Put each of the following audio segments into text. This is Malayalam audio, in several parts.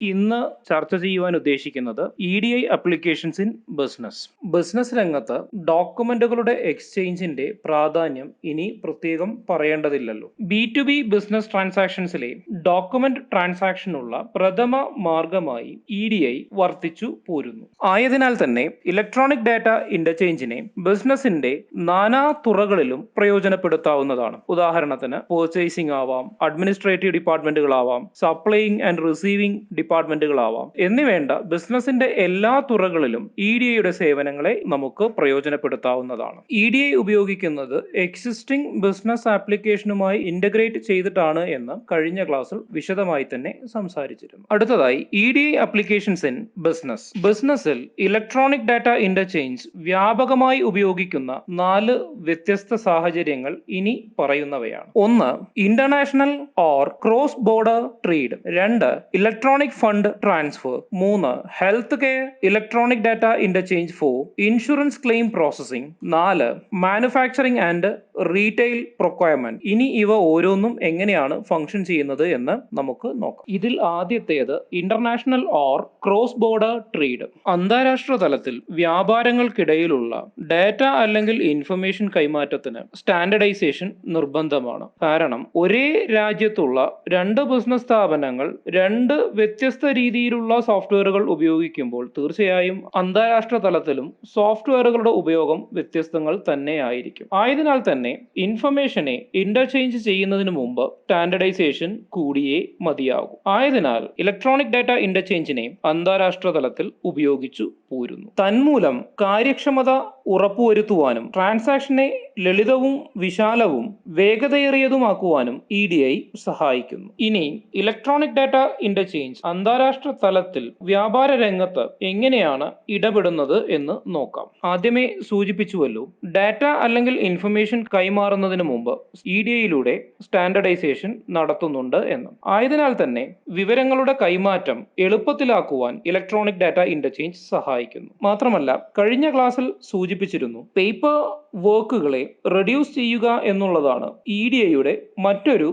ഇന്ന് ചർച്ച ചെയ്യുവാൻ ഉദ്ദേശിക്കുന്നത് EDI applications in business. Business രംഗത്ത് ഡോക്യുമെന്റുകളുടെ എക്സ്ചേഞ്ചിന്റെ പ്രാധാന്യം ഇനി പ്രത്യേകം പറയേണ്ടതില്ലല്ലോ. B2B ബിസിനസ് ട്രാൻസാക്ഷൻസിലെ ഡോക്യുമെന്റ് ട്രാൻസാക്ഷനുള്ള പ്രഥമ മാർഗമായി EDI വർത്തിച്ചു പോരുന്നു. ആയതിനാൽ തന്നെ ഇലക്ട്രോണിക് ഡാറ്റ ഇന്റർചേഞ്ചിനെ ബിസിനസിന്റെ നാനാ തുറകളിലും പ്രയോജനപ്പെടുത്താവുന്നതാണ്. ഉദാഹരണത്തിന് പർച്ചേസിംഗ് ആവാം, അഡ്മിനിസ്ട്രേറ്റീവ് ഡിപ്പാർട്ട്മെന്റുകളാവാം, സപ്ലൈയിങ് ആൻഡ് റിസീവിംഗ് ഡിപ്പാർട്ട്മെന്റുകളാവാം എന്നിവേണ്ട ബിസിനസിന്റെ എല്ലാ തുറകളിലും EDIയുടെ സേവനങ്ങളെ നമുക്ക് പ്രയോജനപ്പെടുത്താവുന്നതാണ്. EDI ഉപയോഗിക്കുന്നത് എക്സിസ്റ്റിംഗ് ബിസിനസ് ആപ്ലിക്കേഷനുമായി ഇന്റഗ്രേറ്റ് ചെയ്തിട്ടാണ് എന്ന് കഴിഞ്ഞ ക്ലാസ്സിൽ വിശദമായി തന്നെ സംസാരിച്ചിരുന്നു. അടുത്തതായി EDI അപ്ലിക്കേഷൻസ് ഇൻ ബിസിനസ്. ബിസിനസ്സിൽ ഇലക്ട്രോണിക് ഡാറ്റ ഇന്റർചേഞ്ച് വ്യാപകമായി ഉപയോഗിക്കുന്ന 4 വ്യത്യസ്ത സാഹചര്യങ്ങൾ ഇനി പറയുന്നവയാണ്. 1. International or cross border trade. 2. Electronic fund transfer. 3. Health care electronic data interchange. 4. Insurance claim processing. 4. Manufacturing and retail procurement. ഇനി ഇവ ഓരോന്നും എങ്ങനെയാണ് ഫംഗ്ഷൻ ചെയ്യുന്നത് എന്ന് നമുക്ക് നോക്കാം. ഇതിൽ ആദ്യത്തേത് international or cross border trade. അന്താരാഷ്ട്ര തലത്തിൽ വ്യാപാരങ്ങൾക്കിടയിലുള്ള ഡാറ്റ അല്ലെങ്കിൽ ഇൻഫർമേഷൻ കൈമാറ്റത്തിന് സ്റ്റാൻഡർഡൈസേഷൻ നിർബന്ധമാണ്. കാരണം ഒരേ രാജ്യത്തുള്ള 2 ബിസിനസ് സ്ഥാപനങ്ങൾ 2 വ്യത്യസ്ത രീതിയിലുള്ള സോഫ്റ്റ്വെയറുകൾ ഉപയോഗിക്കുമ്പോൾ തീർച്ചയായും അന്താരാഷ്ട്ര തലത്തിലും സോഫ്റ്റ്വെയറുകളുടെ ഉപയോഗം വ്യത്യസ്തങ്ങൾ തന്നെയായിരിക്കും. ആയതിനാൽ തന്നെ ഇൻഫർമേഷനെ ഇന്റർചേഞ്ച് ചെയ്യുന്നതിന് മുമ്പ് സ്റ്റാൻഡർഡൈസേഷൻ കൂടിയേ മതിയാകൂ. ആയതിനാൽ ഇലക്ട്രോണിക് ഡാറ്റ ഇന്റർചേഞ്ചിനെ അന്താരാഷ്ട്ര തലത്തിൽ ഉപയോഗിച്ചു പോരുന്നു. തന്മൂലം കാര്യക്ഷമത ഉറപ്പുവരുത്തുവാനും ട്രാൻസാക്ഷനെ ലളിതവും വിശാലവും വേഗതയേറിയതുമാക്കുവാനും EDI സഹായിക്കുന്നു. ഇനി ഇലക്ട്രോണിക് ഡാറ്റ ഇന്റർചേഞ്ച് അന്താരാഷ്ട്ര തലത്തിൽ വ്യാപാര രംഗത്ത് എങ്ങനെയാണ് ഇടപെടുന്നത് എന്ന് നോക്കാം. ആദ്യമേ സൂചിപ്പിച്ചുവല്ലോ, ഡാറ്റ അല്ലെങ്കിൽ ഇൻഫർമേഷൻ കൈമാറുന്നതിന് മുമ്പ് EDIയിലൂടെ സ്റ്റാൻഡർഡൈസേഷൻ നടത്തുന്നുണ്ട് എന്ന്. ആയതിനാൽ തന്നെ വിവരങ്ങളുടെ കൈമാറ്റം എളുപ്പത്തിലാക്കുവാൻ ഇലക്ട്രോണിക് ഡാറ്റ ഇന്റർചേഞ്ച് സഹായിക്കുന്നു. മാത്രമല്ല, കഴിഞ്ഞ ക്ലാസ്സിൽ സൂചിപ്പിച്ചിരുന്നു, പേപ്പർ വർക്കുകളെ റെഡ്യൂസ് ചെയ്യുക എന്നുള്ളതാണ് EDIയുടെ മറ്റൊരു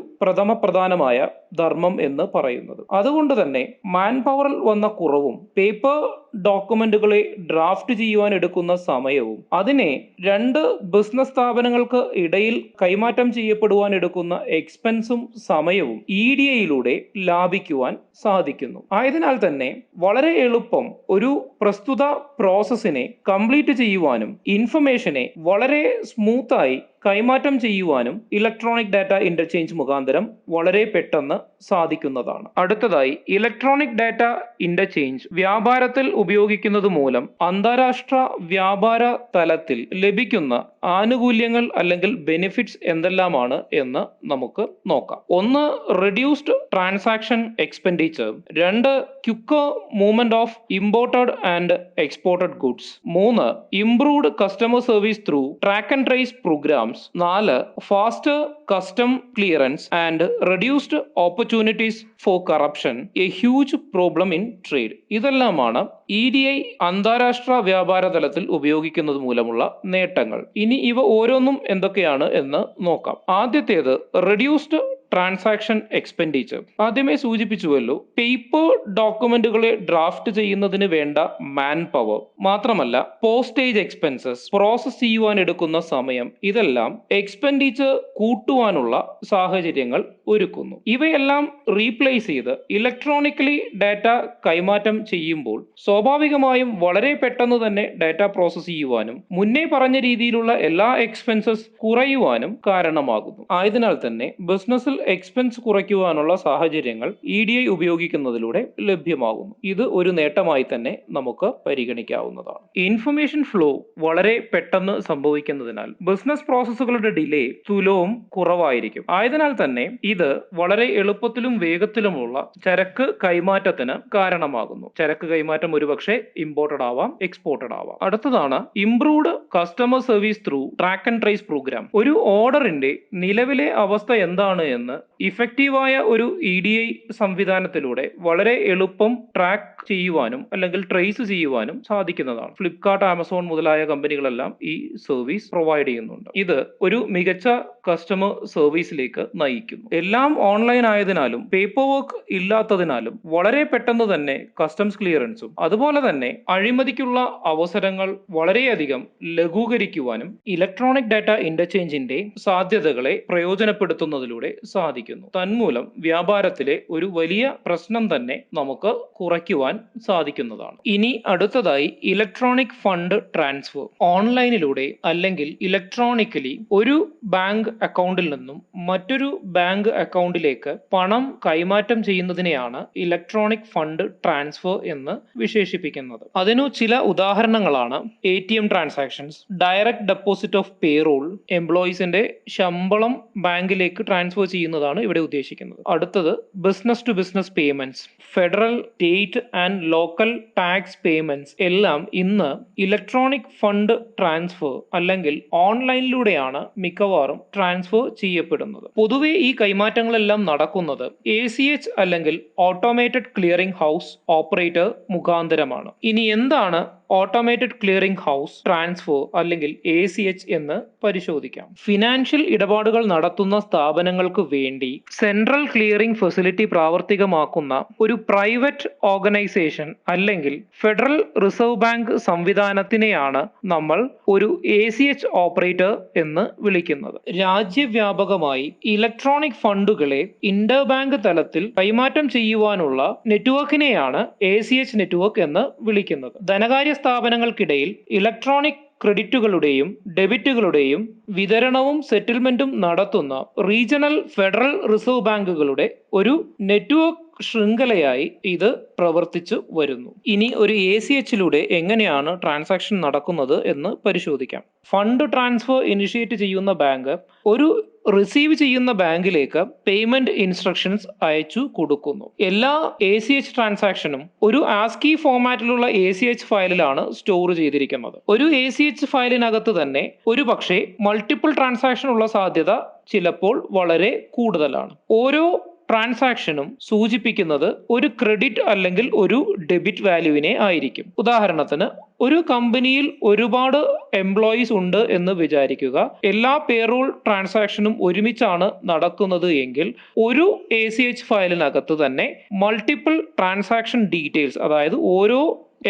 പ്രധാനമായ ധർമ്മം എന്ന് പറയുന്നത്. അതുകൊണ്ട് തന്നെ മാൻ പവറിൽ വന്ന കുറവും പേപ്പർ ഡോക്യുമെന്റുകളെ ഡ്രാഫ്റ്റ് ചെയ്യുവാൻ എടുക്കുന്ന സമയവും അതിനെ 2 ബിസിനസ് സ്ഥാപനങ്ങൾക്ക് ഇടയിൽ കൈമാറ്റം ചെയ്യപ്പെടുവാൻ എടുക്കുന്ന എക്സ്പെൻസും സമയവും EDIയിലൂടെ ലാഭിക്കുവാൻ സാധിക്കുന്നു. ആയതിനാൽ തന്നെ വളരെ എളുപ്പം ഒരു പ്രസ്തുത പ്രോസസ്സിനെ കംപ്ലീറ്റ് ചെയ്യുവാനും ഇൻഫർമേഷനെ വളരെ സ്മൂത്തായി കൈമാറ്റം ചെയ്യുവാനും ഇലക്ട്രോണിക് ഡാറ്റ ഇന്റർചേഞ്ച് മുഖാന്തരം വളരെ പെട്ടെന്ന് സാധിക്കുന്നതാണ്. അടുത്തതായി ഇലക്ട്രോണിക് ഡാറ്റ ഇന്റർചേഞ്ച് വ്യാപാരത്തിൽ ഉപയോഗിക്കുന്നത് മൂലം അന്താരാഷ്ട്ര വ്യാപാര തലത്തിൽ ലഭിക്കുന്ന ആനുകൂല്യങ്ങൾ അല്ലെങ്കിൽ ബെനിഫിറ്റ്സ് എന്തെല്ലാമാണ് എന്ന് നമുക്ക് നോക്കാം. 1. Reduced transaction expenditure. 2. Quicker movement of imported and exported goods. 3. Improved customer service through track and trace programmes. 4. Faster custom clearance and reduced opportunities for corruption, a huge problem in trade. ഇതെല്ലാമാണ് EDI അന്താരാഷ്ട്ര വ്യാപാര തലത്തിൽ ഉപയോഗിക്കുന്നത് മൂലമുള്ള നേട്ടങ്ങൾ. ഇനി ഇവ ഓരോന്നും എന്തൊക്കെയാണ് എന്ന് നോക്കാം. ആദ്യത്തേത് റെഡ്യൂസ്ഡ് ട്രാൻസാക്ഷൻ എക്സ്പെൻഡിച്ചർ. ആദ്യമേ സൂചിപ്പിച്ചുവല്ലോ, പേപ്പർ ഡോക്യുമെന്റുകളെ ഡ്രാഫ്റ്റ് ചെയ്യുന്നതിന് വേണ്ട മാൻ പവർ, മാത്രമല്ല പോസ്റ്റേജ് എക്സ്പെൻസസ്, പ്രോസസ് ചെയ്യുവാൻ എടുക്കുന്ന സമയം, ഇതെല്ലാം എക്സ്പെൻഡിച്ചർ കൂട്ടുവാനുള്ള സാഹചര്യങ്ങൾ ഒരുക്കുന്നു. ഇവയെല്ലാം റീപ്ലേസ് ചെയ്ത് ഇലക്ട്രോണിക്കലി ഡാറ്റ കൈമാറ്റം ചെയ്യുമ്പോൾ സ്വാഭാവികമായും വളരെ പെട്ടെന്ന് തന്നെ ഡാറ്റ പ്രോസസ് ചെയ്യുവാനും മുന്നേ പറഞ്ഞ രീതിയിലുള്ള എല്ലാ എക്സ്പെൻസസ് കുറയുവാനും കാരണമാകുന്നു. ആയതിനാൽ തന്നെ ബിസിനസ്സിൽ എക്സ്പെൻസ് കുറയ്ക്കുവാനുള്ള സാഹചര്യങ്ങൾ EDI ഉപയോഗിക്കുന്നതിലൂടെ ലഭ്യമാകുന്നു. ഇത് ഒരു നേട്ടമായി തന്നെ നമുക്ക് പരിഗണിക്കാവുന്നതാണ്. ഇൻഫർമേഷൻ ഫ്ലോ വളരെ പെട്ടെന്ന് സംഭവിക്കുന്നതിനാൽ ബിസിനസ് പ്രോസസ്സുകളുടെ ഡിലേ തുലവും കുറവായിരിക്കും. ആയതിനാൽ തന്നെ ഇത് വളരെ എളുപ്പത്തിലും വേഗത്തിലുമുള്ള ചരക്ക് കൈമാറ്റത്തിന് കാരണമാകുന്നു. ചരക്ക് കൈമാറ്റം ഒരുപക്ഷെ ഇമ്പോർട്ടഡ് ആവാം, എക്സ്പോർട്ടഡ് ആവാം. അടുത്തതാണ് improved customer service through track and trace programme. ഒരു ഓർഡറിന്റെ നിലവിലെ അവസ്ഥ എന്താണ് എന്ന് എന്ന് ഇഫക്റ്റീവായ ഒരു EDI സംവിധാനത്തിലൂടെ വളരെ എളുപ്പം ട്രാക്ക് ചെയ്യുവാനും അല്ലെങ്കിൽ ട്രേസ് ചെയ്യുവാനും സാധിക്കുന്നതാണ്. ഫ്ലിപ്കാർട്ട്, ആമസോൺ മുതലായ കമ്പനികളെല്ലാം ഈ സർവീസ് പ്രൊവൈഡ് ചെയ്യുന്നുണ്ട്. ഇത് ഒരു മികച്ച കസ്റ്റമർ സർവീസിലേക്ക് നയിക്കുന്നു. എല്ലാം ഓൺലൈൻ ആയതിനാലും പേപ്പർ വർക്ക് ഇല്ലാത്തതിനാലും വളരെ പെട്ടെന്ന് തന്നെ കസ്റ്റംസ് ക്ലിയറൻസും അതുപോലെ തന്നെ അഴിമതിക്കുള്ള അവസരങ്ങൾ വളരെയധികം ലഘൂകരിക്കുവാനും ഇലക്ട്രോണിക് ഡാറ്റ ഇന്റർചേഞ്ചിന്റെ സാധ്യതകളെ പ്രയോജനപ്പെടുത്തുന്നതിലൂടെ സാധിക്കുന്നു. തന്മൂലം വ്യാപാരത്തിലെ ഒരു വലിയ പ്രശ്നം തന്നെ നമുക്ക് കുറയ്ക്കുവാൻ സാധിക്കുന്നതാണ്. ഇനി അടുത്തതായി ഇലക്ട്രോണിക് ഫണ്ട് ട്രാൻസ്ഫർ. ഓൺലൈനിലൂടെ അല്ലെങ്കിൽ ഇലക്ട്രോണിക്കലി ഒരു ബാങ്ക് അക്കൗണ്ടിൽ നിന്നും മറ്റൊരു ബാങ്ക് അക്കൗണ്ടിലേക്ക് പണം കൈമാറ്റം ചെയ്യുന്നതിനെയാണ് ഇലക്ട്രോണിക് ഫണ്ട് ട്രാൻസ്ഫർ എന്ന് വിശേഷിപ്പിക്കുന്നത്. അതിനു ചില ഉദാഹരണങ്ങളാണ് ATM transactions, direct deposit of payroll, എംപ്ലോയീസിന്റെ ശമ്പളം ബാങ്കിലേക്ക് ട്രാൻസ്ഫർ ചെയ്യുന്നതാണ് ഇവിടെ ഉദ്ദേശിക്കുന്നത്. അടുത്തത് business to business payments, federal, state and local tax payments എല്ലാം ഇന്ന് ഇലക്ട്രോണിക് ഫണ്ട് ട്രാൻസ്ഫർ അല്ലെങ്കിൽ ഓൺലൈനിലൂടെയാണ് മിക്കവാറും ട്രാൻസ്ഫർ ചെയ്യപ്പെടുന്നത്. പൊതുവെ ഈ കൈമാറ്റങ്ങളെല്ലാം നടക്കുന്നത് ACH അല്ലെങ്കിൽ ഓട്ടോമേറ്റഡ് ക്ലിയറിംഗ് ഹൗസ് ഓപ്പറേറ്റർ മുഖാന്തരമാണ്. ഇനി എന്താണ് ഓട്ടോമേറ്റഡ് ക്ലിയറിംഗ് ഹൗസ് ട്രാൻസ്ഫർ അല്ലെങ്കിൽ ACH എന്ന് പരിശോധിക്കാം. ഫിനാൻഷ്യൽ ഇടപാടുകൾ നടത്തുന്ന സ്ഥാപനങ്ങൾക്ക് വേണ്ടി സെൻട്രൽ ക്ലിയറിംഗ് ഫെസിലിറ്റി പ്രാവർത്തികമാക്കുന്ന ഒരു പ്രൈവറ്റ് ഓർഗനൈസേഷൻ അല്ലെങ്കിൽ ഫെഡറൽ റിസർവ് ബാങ്ക് സംവിധാനത്തിനെയാണ് നമ്മൾ ഒരു ACH ഓപ്പറേറ്റർ എന്ന് വിളിക്കുന്നത്. രാജ്യവ്യാപകമായി ഇലക്ട്രോണിക് ഫണ്ടുകളെ ഇന്റർ ബാങ്ക് തലത്തിൽ കൈമാറ്റം ചെയ്യുവാനുള്ള നെറ്റ്വർക്കിനെയാണ് ACH നെറ്റ്വർക്ക് എന്ന് വിളിക്കുന്നത്. ധനകാര്യ സ്ഥാപനങ്ങൾക്കിടയിൽ ഇലക്ട്രോണിക് ക്രെഡിറ്റുകളുടെയും ഡെബിറ്റുകളുടെയും വിതരണവും സെറ്റിൽമെന്റും നടത്തുന്ന റീജിയണൽ ഫെഡറൽ റിസർവ് ബാങ്കുകളുടെ ഒരു നെറ്റ്വർക്ക് ശൃംഖലയായി ഇത് പ്രവർത്തിച്ചു വരുന്നു. ഇനി ഒരു ACHലൂടെ എങ്ങനെയാണ് ട്രാൻസാക്ഷൻ നടക്കുന്നത് എന്ന് പരിശോധിക്കാം. ഫണ്ട് ട്രാൻസ്ഫർ ഇനിഷ്യേറ്റ് ചെയ്യുന്ന ബാങ്ക് ഒരു റിസീവ് ചെയ്യുന്ന ബാങ്കിലേക്ക് പേയ്മെന്റ് ഇൻസ്ട്രക്ഷൻസ് അയച്ചു കൊടുക്കുന്നു. എല്ലാ ACH ട്രാൻസാക്ഷനും ഒരു ASCII ഫോർമാറ്റിലുള്ള ACH ഫയലിലാണ് സ്റ്റോർ ചെയ്തിരിക്കുന്നത്. ഒരു ACH ഫയലിനകത്ത് തന്നെ ഒരു പക്ഷേ മൾട്ടിപ്പിൾ ട്രാൻസാക്ഷൻ ഉള്ള സാധ്യത ചിലപ്പോൾ വളരെ കൂടുതലാണ്. ഓരോ ട്രാൻസാക്ഷനും സൂചിപ്പിക്കുന്നത് ഒരു ക്രെഡിറ്റ് അല്ലെങ്കിൽ ഒരു ഡെബിറ്റ് വാല്യൂവിനെ ആയിരിക്കും. ഉദാഹരണത്തിന് ഒരു കമ്പനിയിൽ ഒരുപാട് എംപ്ലോയീസ് ഉണ്ട് എന്ന് വിചാരിക്കുക. എല്ലാ പേറോൾ ട്രാൻസാക്ഷനും ഒരുമിച്ചാണ് നടക്കുന്നത് എങ്കിൽ ഒരു ACH ഫയലിനകത്ത് തന്നെ മൾട്ടിപ്പിൾ ട്രാൻസാക്ഷൻ ഡീറ്റെയിൽസ്, അതായത് ഓരോ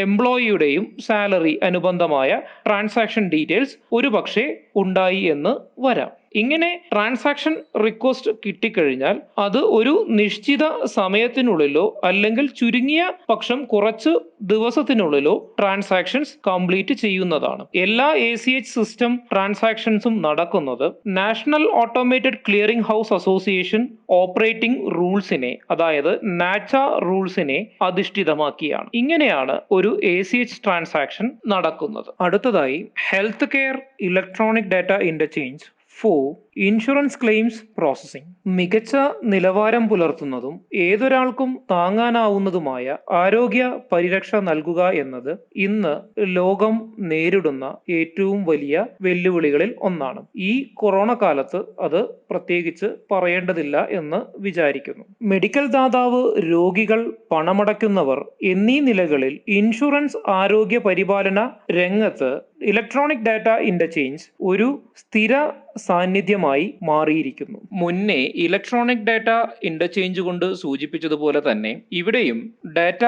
എംപ്ലോയിയുടെയും സാലറി അനുബന്ധമായ ട്രാൻസാക്ഷൻ ഡീറ്റെയിൽസ് ഒരു പക്ഷേ ഉണ്ടായി എന്ന് വരാം. ഇങ്ങനെ ട്രാൻസാക്ഷൻ റിക്വസ്റ്റ് കിട്ടിക്കഴിഞ്ഞാൽ അത് ഒരു നിശ്ചിത സമയത്തിനുള്ളിലോ അല്ലെങ്കിൽ ചുരുങ്ങിയ പക്ഷം കുറച്ച് ദിവസത്തിനുള്ളിലോ ട്രാൻസാക്ഷൻസ് കംപ്ലീറ്റ് ചെയ്യുന്നതാണ്. എല്ലാ ACH സിസ്റ്റം ട്രാൻസാക്ഷൻസും നടക്കുന്നത് national automated clearing house association operating റൂൾസിനെ, അതായത് നാച്ച റൂൾസിനെ അധിഷ്ഠിതമാക്കിയാണ്. ഇങ്ങനെയാണ് ഒരു ACH ട്രാൻസാക്ഷൻ നടക്കുന്നത്. അടുത്തതായി health care electronic data interchange four insurance claims processing. മികച്ച നിലവാരം പുലർത്തുന്നതും ഏതൊരാൾക്കും താങ്ങാനാവുന്നതുമായ ആരോഗ്യ പരിരക്ഷ നൽകുക എന്നത് ഇന്ന് ലോകം നേരിടുന്ന ഏറ്റവും വലിയ വെല്ലുവിളികളിൽ ഒന്നാണ്. ഈ കൊറോണ കാലത്ത് അത് പ്രത്യേകിച്ച് പറയേണ്ടതില്ല എന്ന് വിചാരിക്കുന്നു. മെഡിക്കൽ ദാതാവ്, രോഗികൾ, പണമടയ്ക്കുന്നവർ എന്നീ നിലകളിൽ ഇൻഷുറൻസ് ആരോഗ്യ പരിപാലന രംഗത്ത് ഇലക്ട്രോണിക് ഡാറ്റ ഇന്റർചേഞ്ച് ഒരു സ്ഥിര സാന്നിധ്യമായി മാറിയിരിക്കുന്നു. മുന്നേ ഇലക്ട്രോണിക് ഡാറ്റ ഇന്റർചേഞ്ച് കൊണ്ട് സൂചിപ്പിച്ചതുപോലെ തന്നെ ഇവിടെയും ഡാറ്റ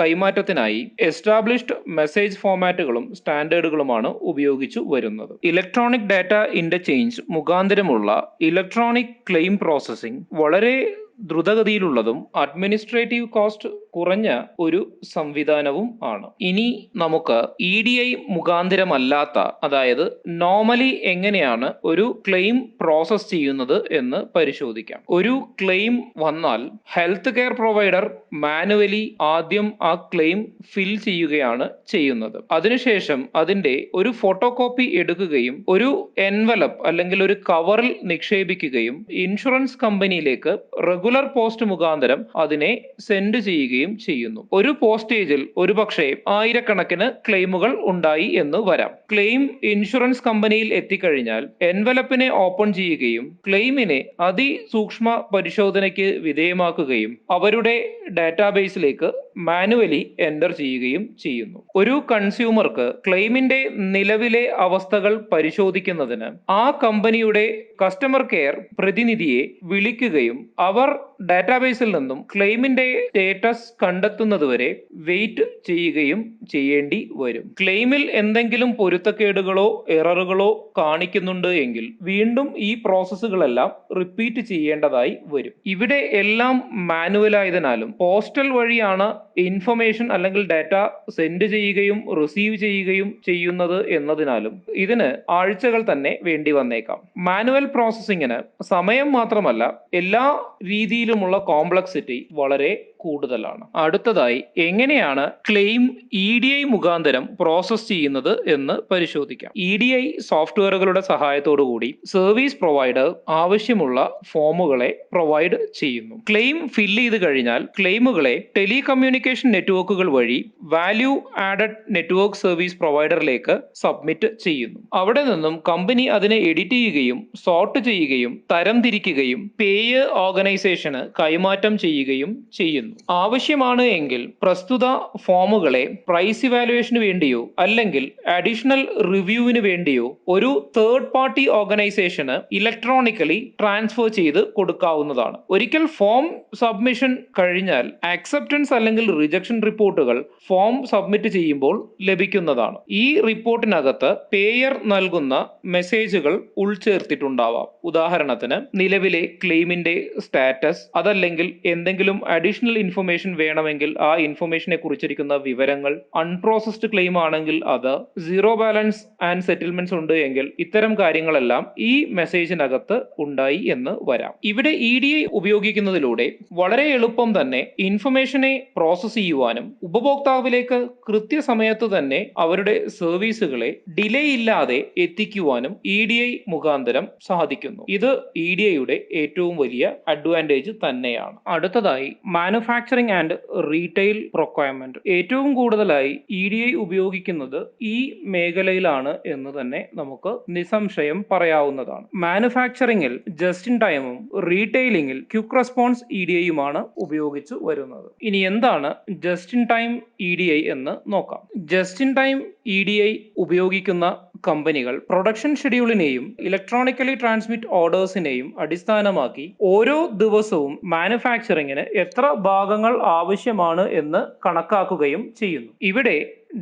കൈമാറ്റത്തിനായി എസ്റ്റാബ്ലിഷ്ഡ് മെസ്സേജ് ഫോർമാറ്റുകളും സ്റ്റാൻഡേർഡുകളുമാണ് ഉപയോഗിച്ചു വരുന്നത്. ഇലക്ട്രോണിക് ഡാറ്റ ഇന്റർചേഞ്ച് മുഖാന്തരമുള്ള ഇലക്ട്രോണിക് ക്ലെയിം പ്രോസസ്സിംഗ് വളരെ ദ്രുതഗതിയിലുള്ളതും അഡ്മിനിസ്ട്രേറ്റീവ് കോസ്റ്റ് കുറഞ്ഞ ഒരു സംവിധാനവും ആണ്. ഇനി നമുക്ക് EDI മുഖാന്തരമല്ലാത്ത, അതായത് നോർമലി എങ്ങനെയാണ് ഒരു ക്ലെയിം പ്രോസസ് ചെയ്യുന്നത് എന്ന് പരിശോധിക്കാം. ഒരു ക്ലെയിം വന്നാൽ ഹെൽത്ത് കെയർ പ്രൊവൈഡർ മാനുവലി ആദ്യം ആ ക്ലെയിം ഫിൽ ചെയ്യുകയാണ് ചെയ്യുന്നത്. അതിനുശേഷം അതിന്റെ ഒരു ഫോട്ടോ കോപ്പി എടുക്കുകയും ഒരു എൻവലപ്പ് അല്ലെങ്കിൽ ഒരു കവറിൽ നിക്ഷേപിക്കുകയും ഇൻഷുറൻസ് കമ്പനിയിലേക്ക് റെഗുലർ റെഗുലർ പോസ്റ്റ് മുഖാന്തരം അതിനെ സെൻഡ് ചെയ്യുകയും ചെയ്യുന്നു. ഒരു പോസ്റ്റേജിൽ ഒരുപക്ഷെ ആയിരക്കണക്കിന് ക്ലെയിമുകൾ ഉണ്ടായി എന്ന് വരാം. ക്ലെയിം ഇൻഷുറൻസ് കമ്പനിയിൽ എത്തിക്കഴിഞ്ഞാൽ എൻവലപ്പിനെ ഓപ്പൺ ചെയ്യുകയും ക്ലെയിമിനെ അതിസൂക്ഷ്മ പരിശോധനയ്ക്ക് വിധേയമാക്കുകയും അവരുടെ ഡാറ്റാബേസിലേക്ക് മാനുവലി എൻ്റർ ചെയ്യുകയും ചെയ്യുന്നു. ഒരു കൺസ്യൂമർക്ക് ക്ലെയിമിന്റെ നിലവിലെ അവസ്ഥകൾ പരിശോധിക്കുന്നതിന് ആ കമ്പനിയുടെ കസ്റ്റമർ കെയർ പ്രതിനിധിയെ വിളിക്കുകയും അവർ ഡാറ്റാബേസിൽ നിന്നും ക്ലെയിമിന്റെ സ്റ്റേറ്റസ് കണ്ടെത്തുന്നതുവരെ വെയിറ്റ് ചെയ്യുകയും ചെയ്യേണ്ടി വരും. ക്ലെയിമിൽ എന്തെങ്കിലും പൊരുത്തക്കേടുകളോ എററുകളോ കാണിക്കുന്നുണ്ട് എങ്കിൽ വീണ്ടും ഈ പ്രോസസ്സുകളെല്ലാം റിപ്പീറ്റ് ചെയ്യേണ്ടതായി വരും. ഇവിടെ എല്ലാം മാനുവൽ ആയതിനാലും പോസ്റ്റൽ വഴിയാണ് ഇൻഫർമേഷൻ അല്ലെങ്കിൽ ഡാറ്റ സെൻഡ് ചെയ്യുകയും റിസീവ് ചെയ്യുകയും ചെയ്യുന്നത് എന്നതിനാലും ഇതിന് ആഴ്ചകൾ തന്നെ വേണ്ടി വന്നേക്കാം. മാനുവൽ പ്രോസസ്സിങ്ങിന് സമയം മാത്രമല്ല എല്ലാ രീതിയിലുമുള്ള കോംപ്ലക്സിറ്റി വളരെ കൂടുതലാണ്. അടുത്തതായി എങ്ങനെയാണ് ക്ലെയിം EDI മുഖാന്തരം പ്രോസസ് ചെയ്യുന്നത് എന്ന് പരിശോധിക്കാം. EDI സോഫ്റ്റ്വെയറുകളുടെ സഹായത്തോടു കൂടി സർവീസ് പ്രൊവൈഡർ ആവശ്യമുള്ള ഫോമുകളെ പ്രൊവൈഡ് ചെയ്യുന്നു. ക്ലെയിം ഫില്ല് ചെയ്ത് കഴിഞ്ഞാൽ ക്ലെയിമുകളെ ടെലികമ്മ്യൂണിക്കേഷൻ നെറ്റ്വർക്കുകൾ വഴി വാല്യൂ ആഡഡ് നെറ്റ്വർക്ക് സർവീസ് പ്രൊവൈഡറിലേക്ക് സബ്മിറ്റ് ചെയ്യുന്നു. അവിടെ നിന്നും കമ്പനി അതിനെ എഡിറ്റ് ചെയ്യുകയും സോർട്ട് ചെയ്യുകയും തരംതിരിക്കുകയും പേയർ ഓർഗനൈസേഷന് കൈമാറ്റം ചെയ്യുകയും ചെയ്യുന്നു. ആവശ്യമാണ് എങ്കിൽ പ്രസ്തുത ഫോമുകളെ പ്രൈസ് ഇവാലുവേഷന് വേണ്ടിയോ അല്ലെങ്കിൽ അഡീഷണൽ റിവ്യൂവിന് വേണ്ടിയോ ഒരു തേർഡ് പാർട്ടി ഓർഗനൈസേഷന് ഇലക്ട്രോണിക്കലി ട്രാൻസ്ഫർ ചെയ്ത് കൊടുക്കാവുന്നതാണ്. ഒരിക്കൽ ഫോം സബ്മിഷൻ കഴിഞ്ഞാൽ ആക്സെപ്റ്റൻസ് അല്ലെങ്കിൽ റിജക്ഷൻ റിപ്പോർട്ടുകൾ ഫോം സബ്മിറ്റ് ചെയ്യുമ്പോൾ ലഭിക്കുന്നതാണ്. ഈ റിപ്പോർട്ടിനകത്ത് പേയർ നൽകുന്ന മെസ്സേജുകൾ ഉൾച്ചേർത്തിട്ടുണ്ടാവാം. ഉദാഹരണത്തിന് നിലവിലെ ക്ലെയിമിന്റെ സ്റ്റാറ്റസ്, അതല്ലെങ്കിൽ എന്തെങ്കിലും അഡീഷണൽ ഇൻഫർമേഷൻ വേണമെങ്കിൽ ആ ഇൻഫർമേഷനെ കുറിച്ചിരിക്കുന്ന വിവരങ്ങൾ, അൺപ്രോസസ്ഡ് ക്ലെയിം ആണെങ്കിൽ അത്, സീറോ ബാലൻസ് ആൻഡ് സെറ്റിൽമെന്റ്സ് ഉണ്ട് എങ്കിൽ ഇത്തരം കാര്യങ്ങളെല്ലാം ഈ മെസ്സേജിനകത്ത് ഉണ്ടായി എന്ന് വരാം. ഇവിടെ EDI ഉപയോഗിക്കുന്നതിലൂടെ വളരെ എളുപ്പം തന്നെ ഇൻഫർമേഷനെ പ്രോസസ് ചെയ്യുവാനും ഉപഭോക്താവിലേക്ക് കൃത്യസമയത്ത് തന്നെ അവരുടെ സർവീസുകളെ ഡിലേ ഇല്ലാതെ എത്തിക്കുവാനും EDI മുഖാന്തരം സാധിക്കുന്നു. ഇത് EDIയുടെ ഏറ്റവും വലിയ അഡ്വാൻറ്റേജ് തന്നെയാണ്. അടുത്തതായി മാനുഫാക്ചറിംഗ് ആൻഡ് റീറ്റെയിൽ പ്രൊക്വയർമെന്റ്. ഏറ്റവും കൂടുതലായി EDI ഉപയോഗിക്കുന്നത് ഈ മേഖലയിലാണ് എന്ന് തന്നെ നമുക്ക് നിസ്സംശയം പറയാവുന്നതാണ്. മാനുഫാക്ചറിംഗിൽ ജസ്റ്റ് ഇൻ ടൈമും റീറ്റെയിലിംഗിൽ ക്വിക്ക് റെസ്പോൺസ് EDIയുമാണ് ഉപയോഗിച്ചു വരുന്നത്. ഇനി എന്താണ് ജസ്റ്റ് ഇൻ ടൈം EDI എന്ന് നോക്കാം. ജസ്റ്റ് ഇൻ ടൈം EDI ഉപയോഗിക്കുന്ന കമ്പനികൾ പ്രൊഡക്ഷൻ ഷെഡ്യൂളിനെയും ഇലക്ട്രോണിക്കലി ട്രാൻസ്മിറ്റ് ഓർഡേഴ്സിനെയും അടിസ്ഥാനമാക്കി ഓരോ ദിവസവും മാനുഫാക്ചറിങ്ങിന് എത്ര ഭാഗങ്ങൾ ആവശ്യമാണ് എന്ന് കണക്കാക്കുകയും ചെയ്യുന്നു. ഇവിടെ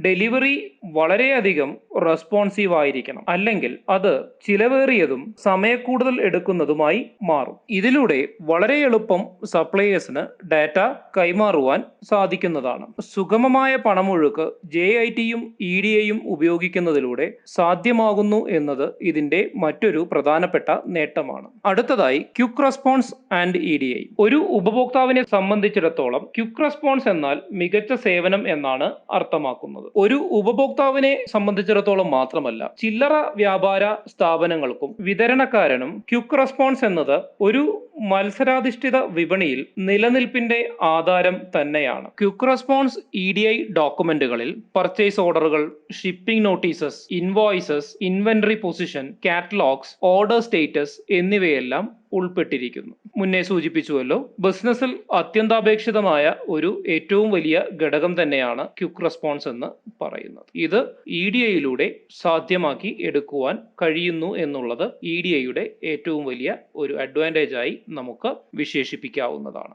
ഡെലിവറി വളരെയധികം റെസ്പോൺസീവ് ആയിരിക്കണം, അല്ലെങ്കിൽ അത് ചിലവേറിയതും സമയക്കൂടുതൽ എടുക്കുന്നതുമായി മാറും. ഇതിലൂടെ വളരെ എളുപ്പം സപ്ലയേഴ്സിന് ഡാറ്റ കൈമാറുവാൻ സാധിക്കുന്നതാണ്. സുഗമമായ പണമൊഴുക്ക് JITയും EDIയും ഉപയോഗിക്കുന്നതിലൂടെ സാധ്യമാകുന്നു എന്നത് ഇതിന്റെ മറ്റൊരു പ്രധാനപ്പെട്ട നേട്ടമാണ്. അടുത്തതായി ക്വിക്ക് റെസ്പോൺസ് ആൻഡ് EDI. ഒരു ഉപഭോക്താവിനെ സംബന്ധിച്ചിടത്തോളം ക്വിക്ക് റെസ്പോൺസ് എന്നാൽ മികച്ച സേവനം എന്നാണ് അർത്ഥമാക്കുന്നത്. ഒരു ഉപഭോക്താവിനെ സംബന്ധിച്ചിടത്തോളം മാത്രമല്ല, ചില്ലറ വ്യാപാര സ്ഥാപനങ്ങൾക്കും വിതരണക്കാരനും ക്വിക്ക് റെസ്പോൺസ് എന്നത് ഒരു മത്സരാധിഷ്ഠിത വിപണിയിൽ നിലനിൽപ്പിന്റെ ആധാരം തന്നെയാണ്. ക്വിക്ക് റെസ്പോൺസ് EDI ഡോക്യുമെന്റുകളിൽ പർച്ചേസ് ഓർഡറുകൾ, shipping notices, invoices, inventory position, catalogues, order status എന്നിവയെല്ലാം ഉൾപ്പെട്ടിരിക്കുന്നു. മുന്നേ സൂചിപ്പിച്ചുവല്ലോ, ബിസിനസ്സിൽ അത്യന്താപേക്ഷിതമായ ഒരു ഏറ്റവും വലിയ ഘടകം തന്നെയാണ് ക്വിക്ക് റെസ്പോൺസ് എന്ന് പറയുന്നത്. ഇത് EDIയിലൂടെ സാധ്യമാക്കി എടുക്കുവാൻ കഴിയുന്നു എന്നുള്ളത് EDIയുടെ ഏറ്റവും വലിയ ഒരു അഡ്വാൻറ്റേജ് ആയി നമുക്ക് വിശേഷിപ്പിക്കാവുന്നതാണ്.